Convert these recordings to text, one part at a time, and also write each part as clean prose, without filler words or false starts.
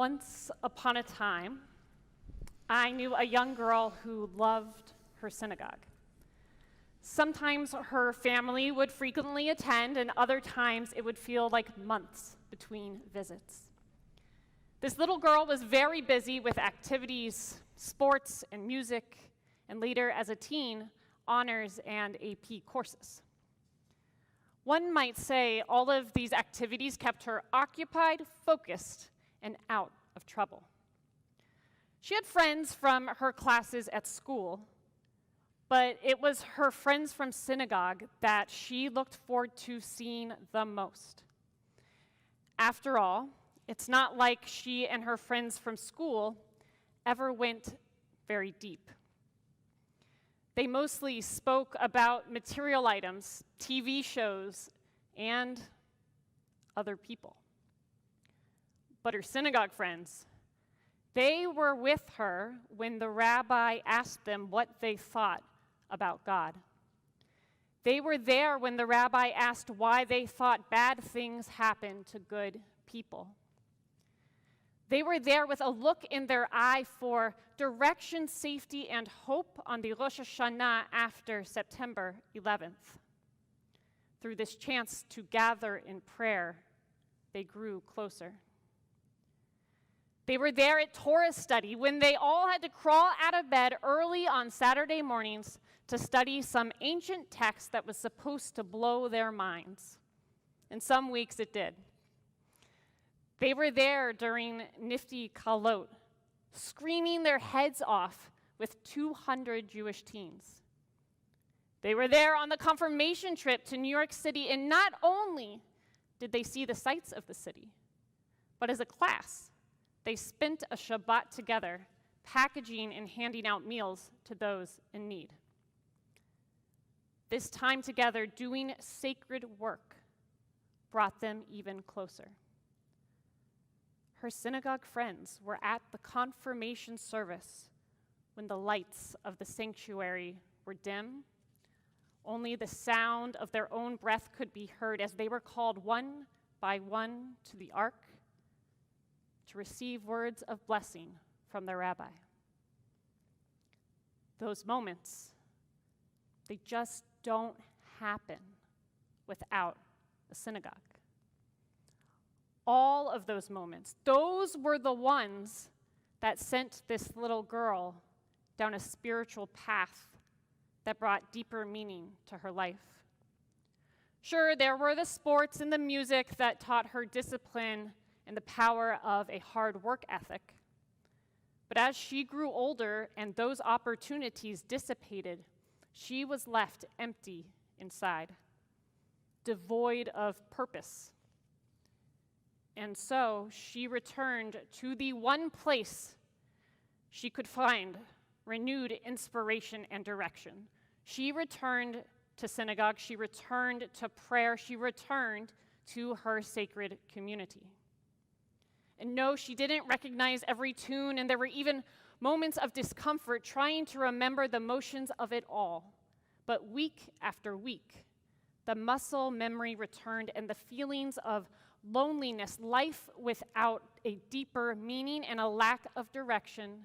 Once upon a time, I knew a young girl who loved her synagogue. Sometimes her family would frequently attend, and other times it would feel like months between visits. This little girl was very busy with activities, sports, and music, and later as a teen, honors and AP courses. One might say all of these activities kept her occupied, focused, and out of trouble. She had friends from her classes at school, but it was her friends from synagogue that she looked forward to seeing the most. After all, it's not like she and her friends from school ever went very deep. They mostly spoke about material items, TV shows, and other people. But her synagogue friends, they were with her when the rabbi asked them what they thought about God. They were there when the rabbi asked why they thought bad things happen to good people. They were there with a look in their eye for direction, safety, and hope on the Rosh Hashanah after September 11th. Through this chance to gather in prayer, they grew closer. They were there at Torah study when they all had to crawl out of bed early on Saturday mornings to study some ancient text that was supposed to blow their minds. And some weeks it did. They were there during Nifty Kalot, screaming their heads off with 200 Jewish teens. They were there on the confirmation trip to New York City, and not only did they see the sights of the city, but as a class, they spent a Shabbat together, packaging and handing out meals to those in need. This time together doing sacred work brought them even closer. Her synagogue friends were at the confirmation service when the lights of the sanctuary were dim. Only the sound of their own breath could be heard as they were called one by one to the ark to receive words of blessing from the rabbi. Those moments, they just don't happen without a synagogue. All of those moments, those were the ones that sent this little girl down a spiritual path that brought deeper meaning to her life. Sure, there were the sports and the music that taught her discipline and the power of a hard work ethic. But as she grew older and those opportunities dissipated, she was left empty inside, devoid of purpose. And so she returned to the one place she could find renewed inspiration and direction. She returned to synagogue, she returned to prayer, she returned to her sacred community. And no, she didn't recognize every tune, and there were even moments of discomfort trying to remember the motions of it all. But week after week, the muscle memory returned, and the feelings of loneliness, life without a deeper meaning and a lack of direction,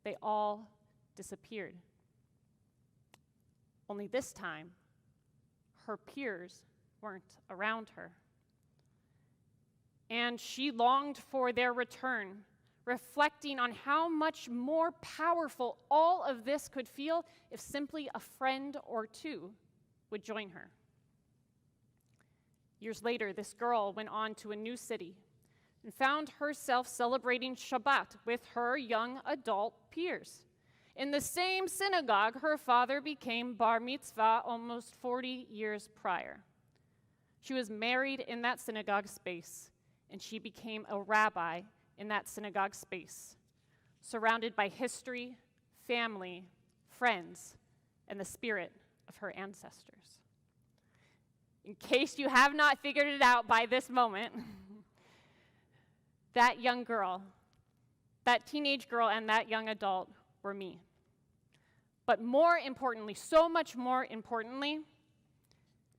they all disappeared. Only this time, her peers weren't around her. And she longed for their return, reflecting on how much more powerful all of this could feel if simply a friend or two would join her. Years later, this girl went on to a new city and found herself celebrating Shabbat with her young adult peers. In the same synagogue, her father became bar mitzvah almost 40 years prior. She was married in that synagogue space, and she became a rabbi in that synagogue space, surrounded by history, family, friends, and the spirit of her ancestors. In case you have not figured it out by this moment, that young girl, that teenage girl and that young adult were me. But more importantly, so much more importantly,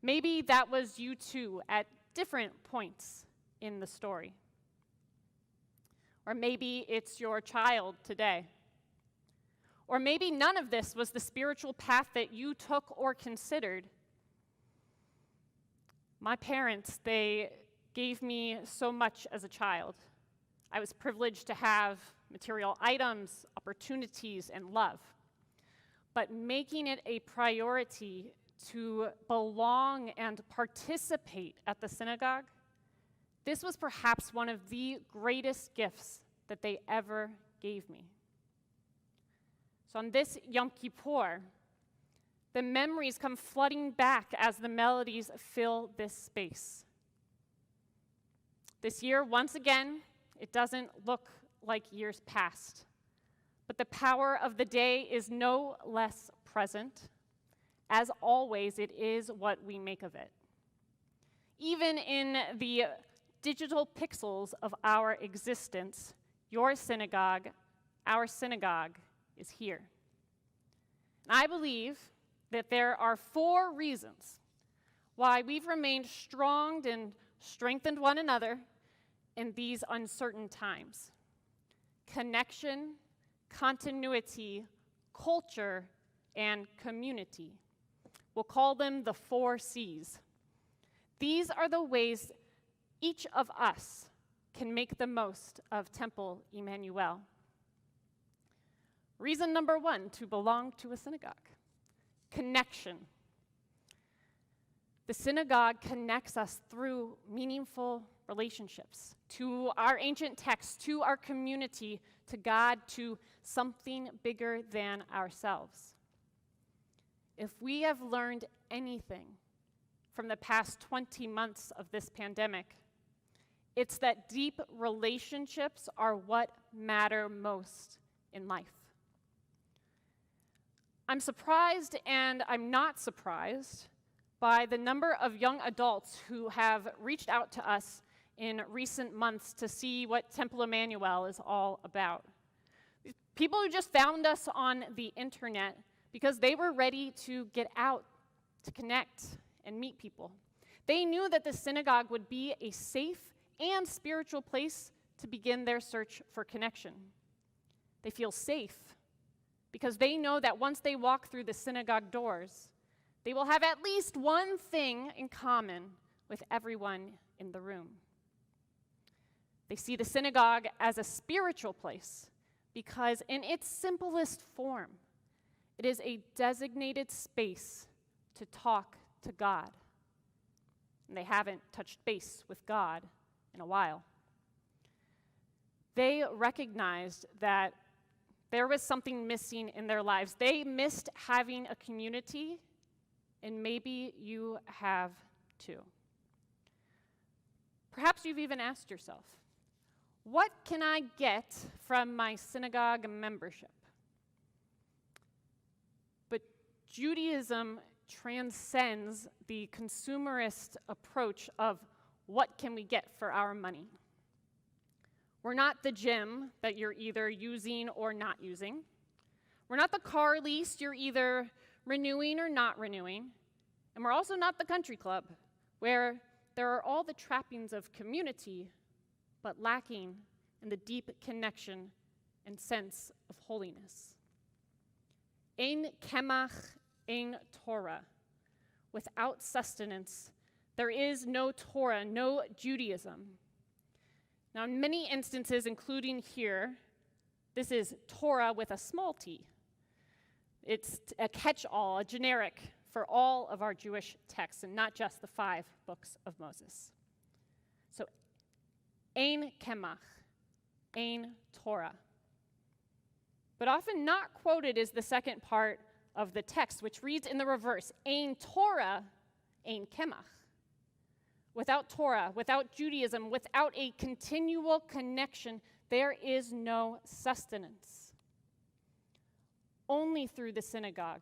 maybe that was you too at different points in the story. Or maybe it's your child today. Or maybe none of this was the spiritual path that you took or considered. My parents, they gave me so much as a child. I was privileged to have material items, opportunities, and love. But making it a priority to belong and participate at the synagogue, this was perhaps one of the greatest gifts that they ever gave me. So on this Yom Kippur, the memories come flooding back as the melodies fill this space. This year, once again, it doesn't look like years past, but the power of the day is no less present. As always, it is what we make of it. Even in the digital pixels of our existence, your synagogue, our synagogue, is here. And I believe that there are 4 reasons why we've remained strong and strengthened one another in these uncertain times: connection, continuity, culture, and community. We'll call them the 4 C's. These are the ways each of us can make the most of Temple Emanu-El. Reason number 1 to belong to a synagogue: connection. The synagogue connects us through meaningful relationships, to our ancient texts, to our community, to God, to something bigger than ourselves. If we have learned anything from the past 20 months of this pandemic, it's that deep relationships are what matter most in life. I'm surprised and I'm not surprised by the number of young adults who have reached out to us in recent months to see what Temple Emanu-El is all about. People who just found us on the internet because they were ready to get out, to connect, and meet people. They knew that the synagogue would be a safe and spiritual place to begin their search for connection. They feel safe because they know that once they walk through the synagogue doors, they will have at least one thing in common with everyone in the room. They see the synagogue as a spiritual place because in its simplest form, it is a designated space to talk to God. And they haven't touched base with God in a while. They recognized that there was something missing in their lives. They missed having a community, and maybe you have too. Perhaps you've even asked yourself, what can I get from my synagogue membership? But Judaism transcends the consumerist approach of what can we get for our money. We're not the gym that you're either using or not using. We're not the car lease you're either renewing or not renewing. And we're also not the country club, where there are all the trappings of community, but lacking in the deep connection and sense of holiness. Ein kemach, ein Torah. Without sustenance, there is no Torah, no Judaism. Now, in many instances, including here, this is Torah with a small t. It's a catch-all, a generic for all of our Jewish texts, and not just the 5 books of Moses. So, ein kemach, ein Torah. But often not quoted is the second part of the text, which reads in the reverse, ein Torah, ein kemach. Without Torah, without Judaism, without a continual connection, there is no sustenance. Only through the synagogue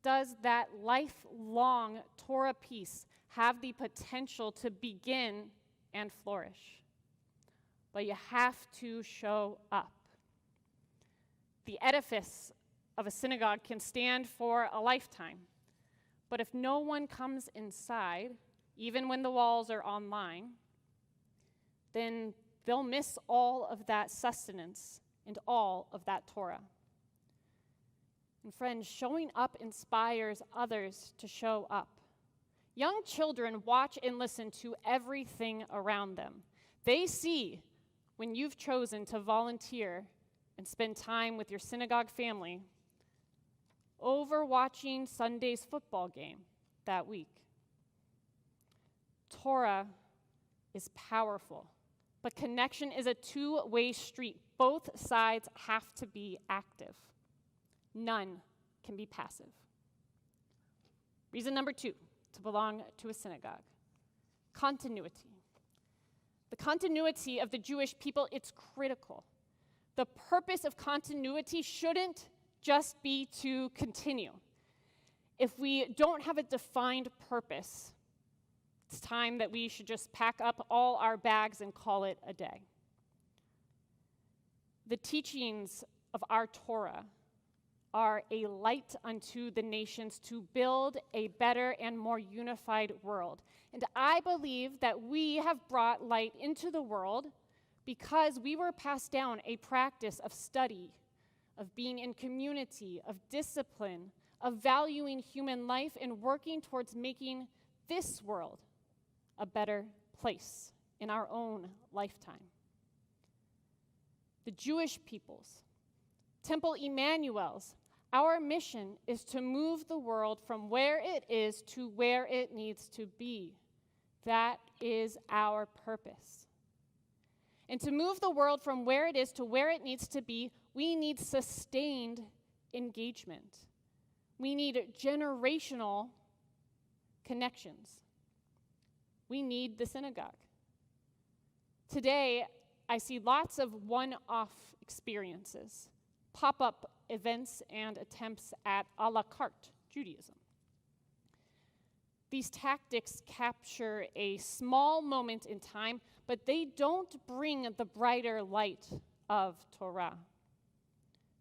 does that lifelong Torah piece have the potential to begin and flourish. But you have to show up. The edifice of a synagogue can stand for a lifetime, but if no one comes inside, even when the walls are online, then they'll miss all of that sustenance and all of that Torah. And friends, showing up inspires others to show up. Young children watch and listen to everything around them. They see when you've chosen to volunteer and spend time with your synagogue family over watching Sunday's football game that week. Torah is powerful, but connection is a two-way street. Both sides have to be active. None can be passive. Reason number 2 to belong to a synagogue: continuity. The continuity of the Jewish people, it's critical. The purpose of continuity shouldn't just be to continue. If we don't have a defined purpose, it's time that we should just pack up all our bags and call it a day. The teachings of our Torah are a light unto the nations to build a better and more unified world. And I believe that we have brought light into the world because we were passed down a practice of study, of being in community, of discipline, of valuing human life, and working towards making this world a better place in our own lifetime. The Jewish peoples, Temple Emanu-El's, our mission is to move the world from where it is to where it needs to be. That is our purpose. And to move the world from where it is to where it needs to be, we need sustained engagement. We need generational connections. We need the synagogue. Today, I see lots of one-off experiences, pop-up events and attempts at a la carte Judaism. These tactics capture a small moment in time, but they don't bring the brighter light of Torah.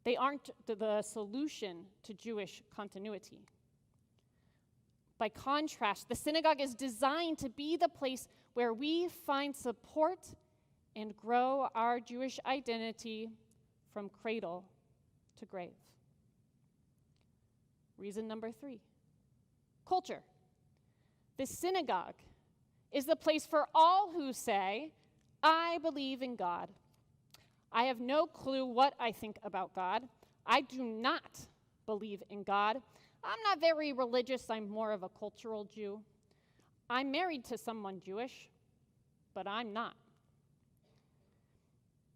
They aren't the solution to Jewish continuity. By contrast, the synagogue is designed to be the place where we find support and grow our Jewish identity from cradle to grave. Reason number 3, culture. The synagogue is the place for all who say, I believe in God. I have no clue what I think about God. I do not believe in God. I'm not very religious. I'm more of a cultural Jew. I'm married to someone Jewish, but I'm not.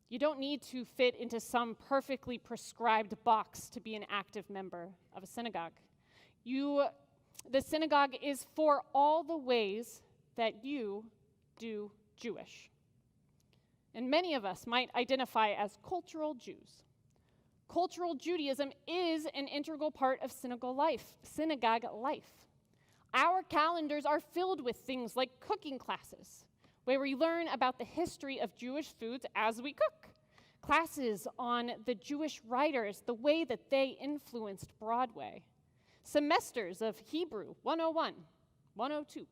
You don't need to fit into some perfectly prescribed box to be an active member of a synagogue. The synagogue is for all the ways that you do Jewish. And many of us might identify as cultural Jews. Cultural Judaism is an integral part of synagogue life. Our calendars are filled with things like cooking classes, where we learn about the history of Jewish foods as we cook. Classes on the Jewish writers, the way that they influenced Broadway. Semesters of Hebrew 101, 102.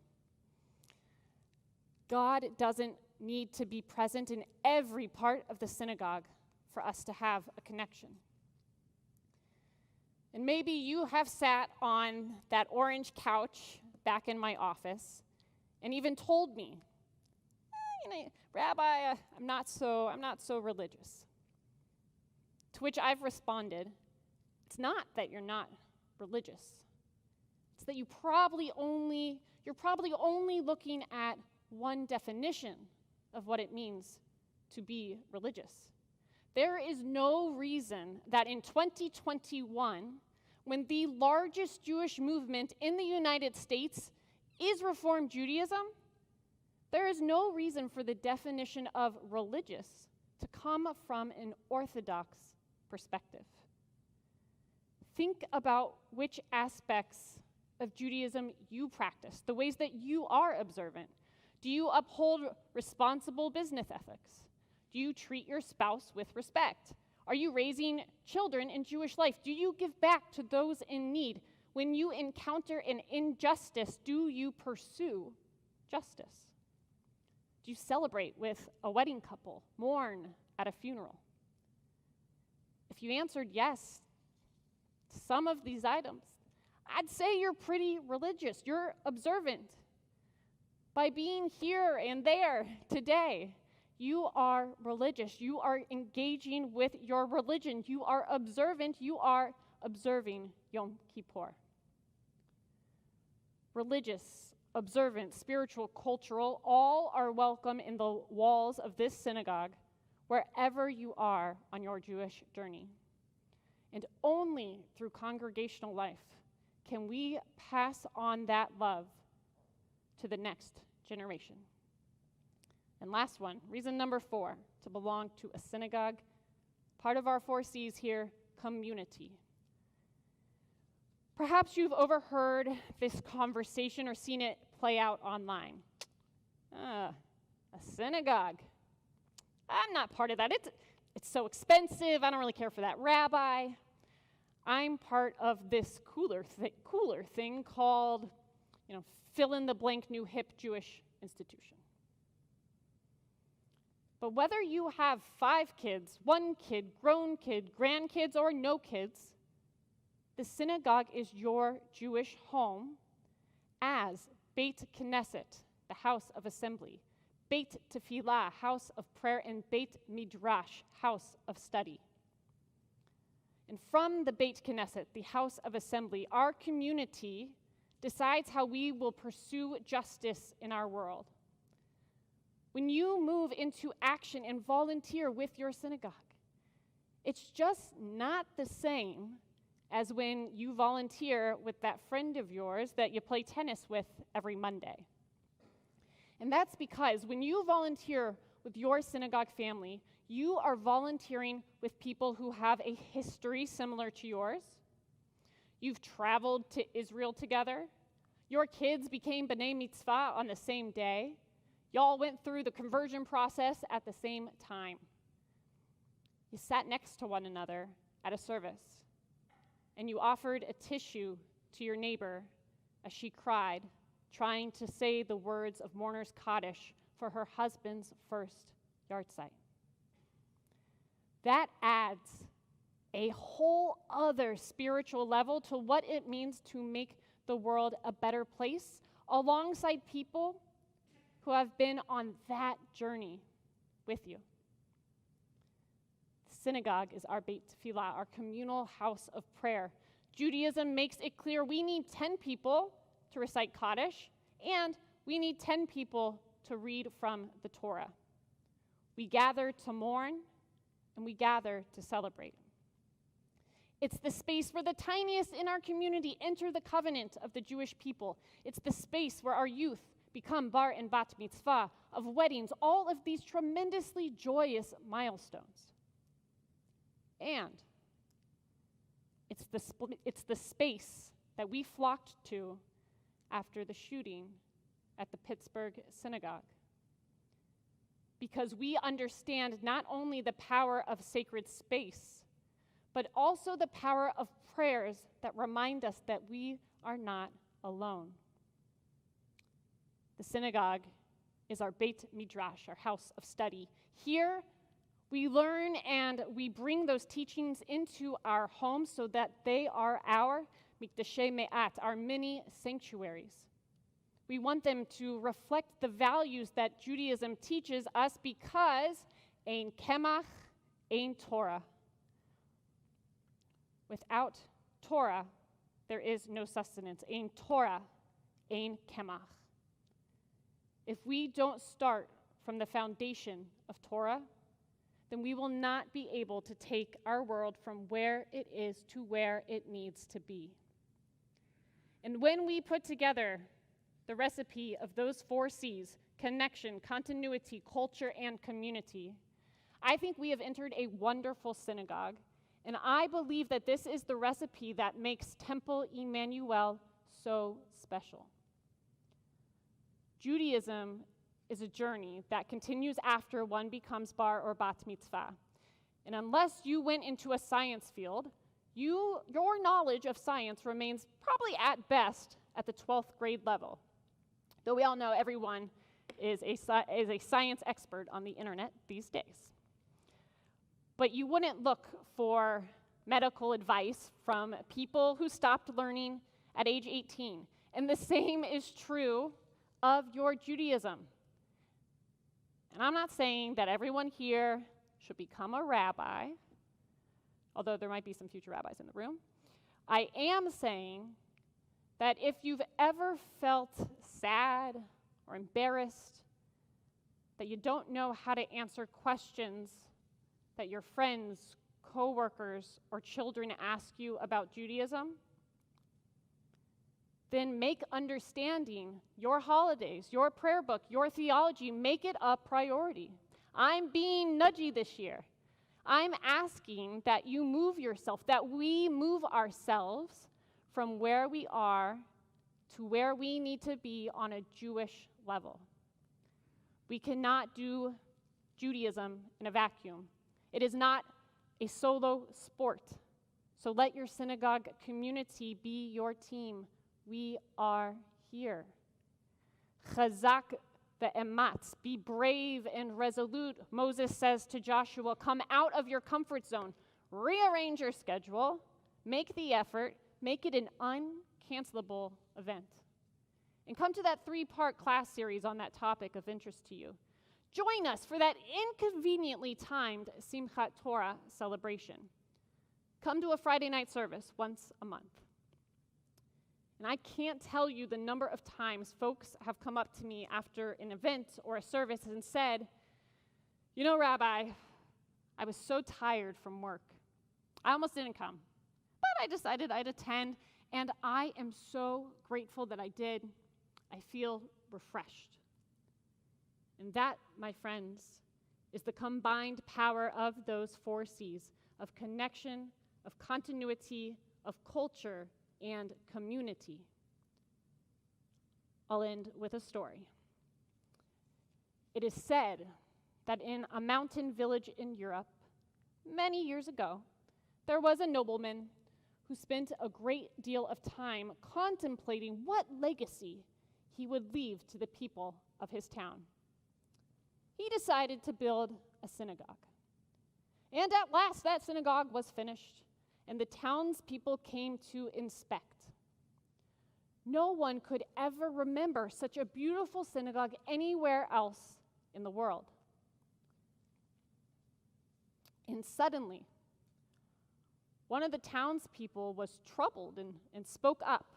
God doesn't need to be present in every part of the synagogue for us to have a connection. And maybe you have sat on that orange couch back in my office and even told me, Rabbi, I'm not so religious. To which I've responded, it's not that you're not religious. It's that you're probably only looking at one definition of what it means to be religious. There is no reason that in 2021, when the largest Jewish movement in the United States is Reform Judaism, there is no reason for the definition of religious to come from an Orthodox perspective. Think about which aspects of Judaism you practice, the ways that you are observant. Do you uphold responsible business ethics? Do you treat your spouse with respect? Are you raising children in Jewish life? Do you give back to those in need? When you encounter an injustice, do you pursue justice? Do you celebrate with a wedding couple, mourn at a funeral? If you answered yes to some of these items, I'd say you're pretty religious. You're observant. By being here and there today, you are religious. You are engaging with your religion. You are observant. You are observing Yom Kippur. Religious, observant, spiritual, cultural, all are welcome in the walls of this synagogue, wherever you are on your Jewish journey. And only through congregational life can we pass on that love to the next generation. And last one, reason number 4, to belong to a synagogue. Part of our 4 C's here, community. Perhaps you've overheard this conversation or seen it play out online. A synagogue. I'm not part of that. It's so expensive. I don't really care for that rabbi. I'm part of this cooler thing called, fill in the blank new hip Jewish institution. But whether you have 5 kids, 1 kid, grown kid, grandkids, or no kids, the synagogue is your Jewish home as Beit Knesset, the house of assembly, Beit Tefillah, house of prayer, and Beit Midrash, house of study. And from the Beit Knesset, the house of assembly, our community decides how we will pursue justice in our world. When you move into action and volunteer with your synagogue, it's just not the same as when you volunteer with that friend of yours that you play tennis with every Monday. And that's because when you volunteer with your synagogue family, you are volunteering with people who have a history similar to yours. You've traveled to Israel together. Your kids became B'nai Mitzvah on the same day. Y'all went through the conversion process at the same time. You sat next to one another at a service, and you offered a tissue to your neighbor as she cried, trying to say the words of mourner's Kaddish for her husband's first yahrzeit. That adds a whole other spiritual level to what it means to make the world a better place alongside people who have been on that journey with you. The synagogue is our Beit Tefillah, our communal house of prayer. Judaism makes it clear we need 10 people to recite Kaddish, and we need 10 people to read from the Torah. We gather to mourn, and we gather to celebrate. It's the space where the tiniest in our community enter the covenant of the Jewish people. It's the space where our youth become bar and bat mitzvah, of weddings, all of these tremendously joyous milestones. And it's the space that we flocked to after the shooting at the Pittsburgh synagogue. Because we understand not only the power of sacred space, but also the power of prayers that remind us that we are not alone. The synagogue is our Beit Midrash, our house of study. Here, we learn and we bring those teachings into our homes so that they are our mikdashei me'at, our mini sanctuaries. We want them to reflect the values that Judaism teaches us because ein kemach, ein Torah. Without Torah, there is no sustenance. Ein Torah, ein kemach. If we don't start from the foundation of Torah, then we will not be able to take our world from where it is to where it needs to be. And when we put together the recipe of those 4 C's, connection, continuity, culture, and community, I think we have entered a wonderful synagogue, and I believe that this is the recipe that makes Temple Emanu-El so special. Judaism is a journey that continues after one becomes bar or bat mitzvah. And unless you went into a science field, your knowledge of science remains probably at best at the 12th grade level. Though we all know everyone is a science expert on the internet these days. But you wouldn't look for medical advice from people who stopped learning at age 18. And the same is true of your Judaism. And I'm not saying that everyone here should become a rabbi, although there might be some future rabbis in the room. I am saying that if you've ever felt sad or embarrassed, that you don't know how to answer questions that your friends, coworkers, or children ask you about Judaism, then make understanding your holidays, your prayer book, your theology, make it a priority. I'm being nudgy this year. I'm asking that you move yourself, that we move ourselves from where we are to where we need to be on a Jewish level. We cannot do Judaism in a vacuum. It is not a solo sport. So let your synagogue community be your team. We are here. Chazak ve'ematz, be brave and resolute. Moses says to Joshua, come out of your comfort zone, rearrange your schedule, make the effort, make it an uncancelable event. And come to that 3-part class series on that topic of interest to you. Join us for that inconveniently timed Simchat Torah celebration. Come to a Friday night service once a month. And I can't tell you the number of times folks have come up to me after an event or a service and said, you know, Rabbi, I was so tired from work. I almost didn't come, but I decided I'd attend, and I am so grateful that I did. I feel refreshed. And that, my friends, is the combined power of those 4 C's, of connection, of continuity, of culture, and community. I'll end with a story. It is said that in a mountain village in Europe, many years ago, there was a nobleman who spent a great deal of time contemplating what legacy he would leave to the people of his town. He decided to build a synagogue. And at last, that synagogue was finished, and the townspeople came to inspect. No one could ever remember such a beautiful synagogue anywhere else in the world. And suddenly, one of the townspeople was troubled and spoke up.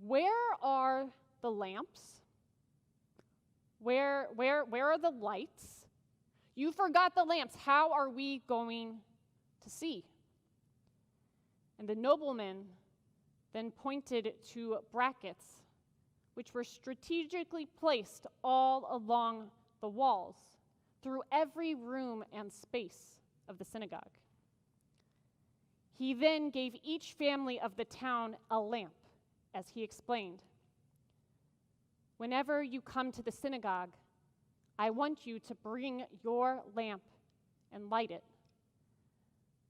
Where are the lamps? Where are the lights? You forgot the lamps. How are we going to see? And the nobleman then pointed to brackets, which were strategically placed all along the walls, through every room and space of the synagogue. He then gave each family of the town a lamp, as he explained. Whenever you come to the synagogue, I want you to bring your lamp and light it.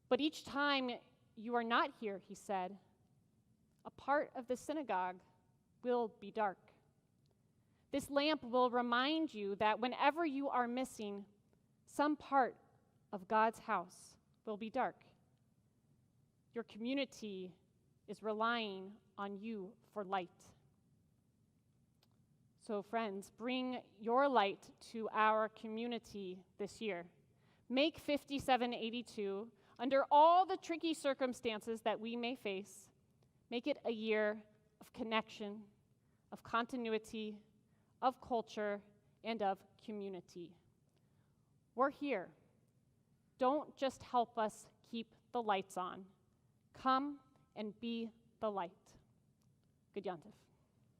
But each time you are not here, he said, a part of the synagogue will be dark. This lamp will remind you that whenever you are missing, some part of God's house will be dark. Your community is relying on you for light. So friends, bring your light to our community this year. Make 5782, under all the tricky circumstances that we may face, make it a year of connection, of continuity, of culture, and of community. We're here. Don't just help us keep the lights on. Come and be the light. Good Yontif.